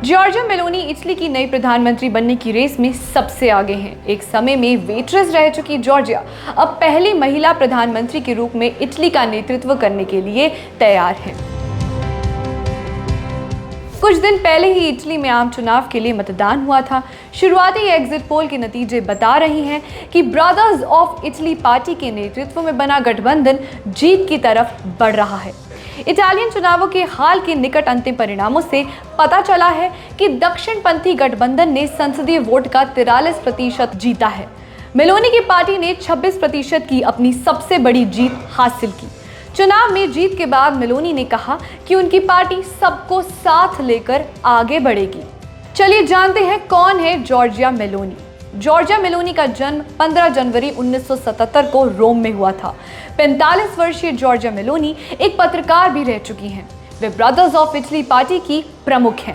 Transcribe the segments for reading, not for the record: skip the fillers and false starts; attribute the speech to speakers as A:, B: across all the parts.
A: Giorgia Meloni Italy की नई प्रधानमंत्री बनने की रेस में सबसे आगे हैं। एक समय में वेट्रेस रह चुकी जॉर्जिया अब पहली महिला प्रधानमंत्री के रूप में इटली का नेतृत्व करने के लिए तैयार हैं। कुछ दिन पहले ही इटली में आम चुनाव के लिए मतदान हुआ था। शुरुआती एग्जिट पोल के नतीजे बता रहे हैं कि ब्रदर्स ऑफ इटली पार्टी के नेतृत्व में बना गठबंधन जीत की तरफ बढ़ रहा है। इटालियन चुनावों के हाल के निकट अंतिम परिणामों से पता चला है कि दक्षिणपंथी गठबंधन ने संसदीय वोट का 43% जीता है। मेलोनी की पार्टी ने 26% की अपनी सबसे बड़ी जीत हासिल की। चुनाव में जीत के बाद मेलोनी ने कहा कि उनकी पार्टी सबको साथ लेकर आगे बढ़ेगी। चलिए जानते हैं कौन है जॉर्जिया मेलोनी। जॉर्जिया मेलोनी का जन्म 15 जनवरी 1977 को रोम में हुआ था। 45 वर्षीय जॉर्जिया मेलोनी एक पत्रकार भी रह चुकी हैं। वे ब्रदर्स ऑफ इटली पार्टी की प्रमुख हैं।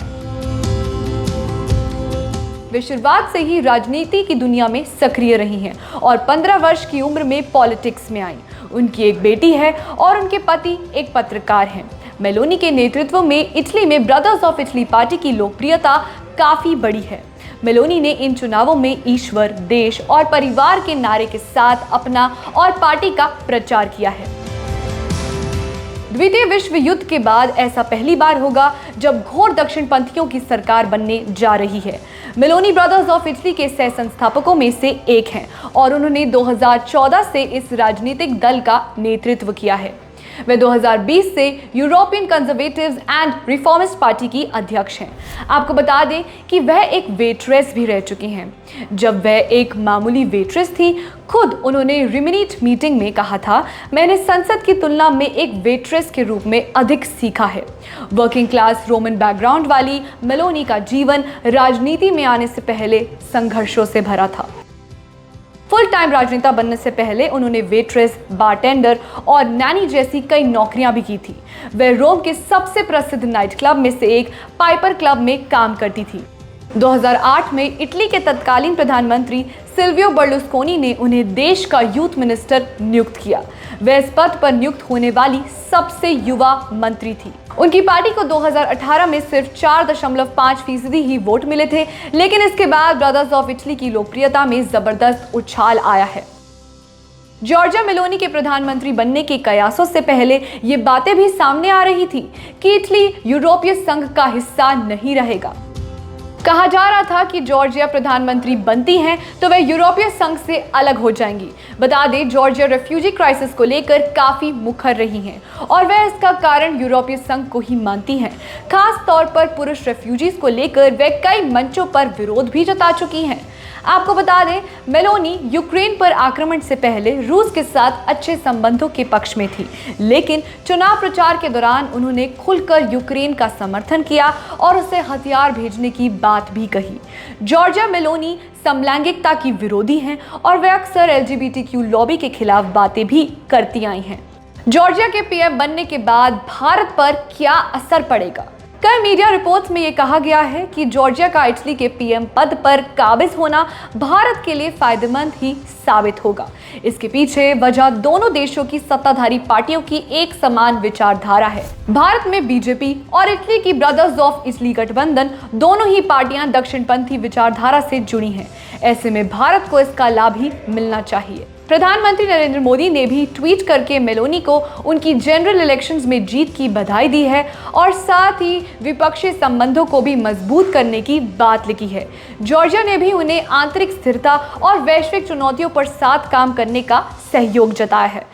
A: वे शुरुआत से ही राजनीति की दुनिया में सक्रिय रही हैं और 15 वर्ष की उम्र में पॉलिटिक्स में आईं। उनकी एक बेटी है और उनके पति एक पत्रकार हैं। मेलोनी के नेतृत्व में इटली में ब्रदर्स ऑफ इटली पार्टी की लोकप्रियता काफी बड़ी है। मेलोनी ने इन चुनावों में ईश्वर, देश और परिवार के नारे के साथ अपना और पार्टी का प्रचार किया है। द्वितीय विश्व युद्ध के बाद ऐसा पहली बार होगा जब घोर दक्षिणपंथियों की सरकार बनने जा रही है। मेलोनी ब्रदर्स ऑफ इटली के सह संस्थापकों में से एक हैं और उन्होंने 2014 से इस राजनीतिक दल का नेतृत्व किया है। वे 2020 से European conservatives and reformist party की अध्यक्ष हैं। आपको बता दें कि वह एक वेट्रेस भी रह चुकी हैं। जब वह एक मामूली वेट्रेस थी, खुद उन्होंने रिमिनीट मीटिंग में कहा था, मैंने संसद की तुलना में एक वेट्रेस के रूप में अधिक सीखा है। वर्किंग क्लास रोमन बैकग्राउंड वाली मेलोनी का जीवन राजनीति में आने से पहले संघर्षों से भरा था। फुल टाइम राजनेता बनने से पहले उन्होंने वेट्रेस, बारटेंडर और नैनी जैसी कई नौकरियां भी की थी। वे रोम के सबसे प्रसिद्ध नाइट क्लब में से एक पाइपर क्लब में काम करती थी। 2008 में इटली के तत्कालीन प्रधानमंत्री सिल्वियो बर्लुस्कोनी ने उन्हें देश का यूथ मिनिस्टर नियुक्त किया। वे इस पद पर नियुक्त होने वाली सबसे युवा मंत्री थी। उनकी पार्टी को 2018 में सिर्फ 4.5% ही वोट मिले थे, लेकिन इसके बाद ब्रदर्स ऑफ इटली की लोकप्रियता में जबरदस्त उछाल आया है। जॉर्जिया मेलोनी के प्रधानमंत्री बनने के कयासों से पहले ये बातें भी सामने आ रही थी कि इटली यूरोपीय संघ का हिस्सा नहीं रहेगा। कहा जा रहा था कि जॉर्जिया प्रधानमंत्री बनती हैं तो वह यूरोपीय संघ से अलग हो जाएंगी। बता दें, जॉर्जिया रेफ्यूजी क्राइसिस को लेकर काफी मुखर रही हैं और वह इसका कारण यूरोपीय संघ को ही मानती हैं। खास तौर पर पुरुष रेफ्यूजीज को लेकर वह कई मंचों पर विरोध भी जता चुकी हैं। आपको बता दें, मेलोनी यूक्रेन पर आक्रमण से पहले रूस के साथ अच्छे संबंधों के पक्ष में थी, लेकिन चुनाव प्रचार के दौरान उन्होंने खुलकर यूक्रेन का समर्थन किया और उसे हथियार भेजने की बात भी कही। जॉर्जिया मेलोनी समलैंगिकता की विरोधी हैं और वे अक्सर LGBTQ लॉबी के खिलाफ बातें भी करती आई हैं। जॉर्जिया के PM बनने के बाद भारत पर क्या असर पड़ेगा? कई मीडिया रिपोर्ट्स में यह कहा गया है कि जॉर्जिया का इटली के PM पद पर काबिज होना भारत के लिए फायदेमंद ही साबित होगा। इसके पीछे वजह दोनों देशों की सत्ताधारी पार्टियों की एक समान विचारधारा है। भारत में बीजेपी और इटली की ब्रदर्स ऑफ इटली गठबंधन, दोनों ही पार्टियां दक्षिणपंथी विचारधारा से जुड़ी हैं। ऐसे में भारत को इसका लाभ ही मिलना चाहिए। प्रधानमंत्री नरेंद्र मोदी ने भी ट्वीट करके मेलोनी को उनकी जनरल इलेक्शंस में जीत की बधाई दी है और साथ ही विपक्षी संबंधों को भी मजबूत करने की बात लिखी है। जॉर्जिया ने भी उन्हें आंतरिक स्थिरता और वैश्विक चुनौतियों पर साथ काम करने का सहयोग जताया है।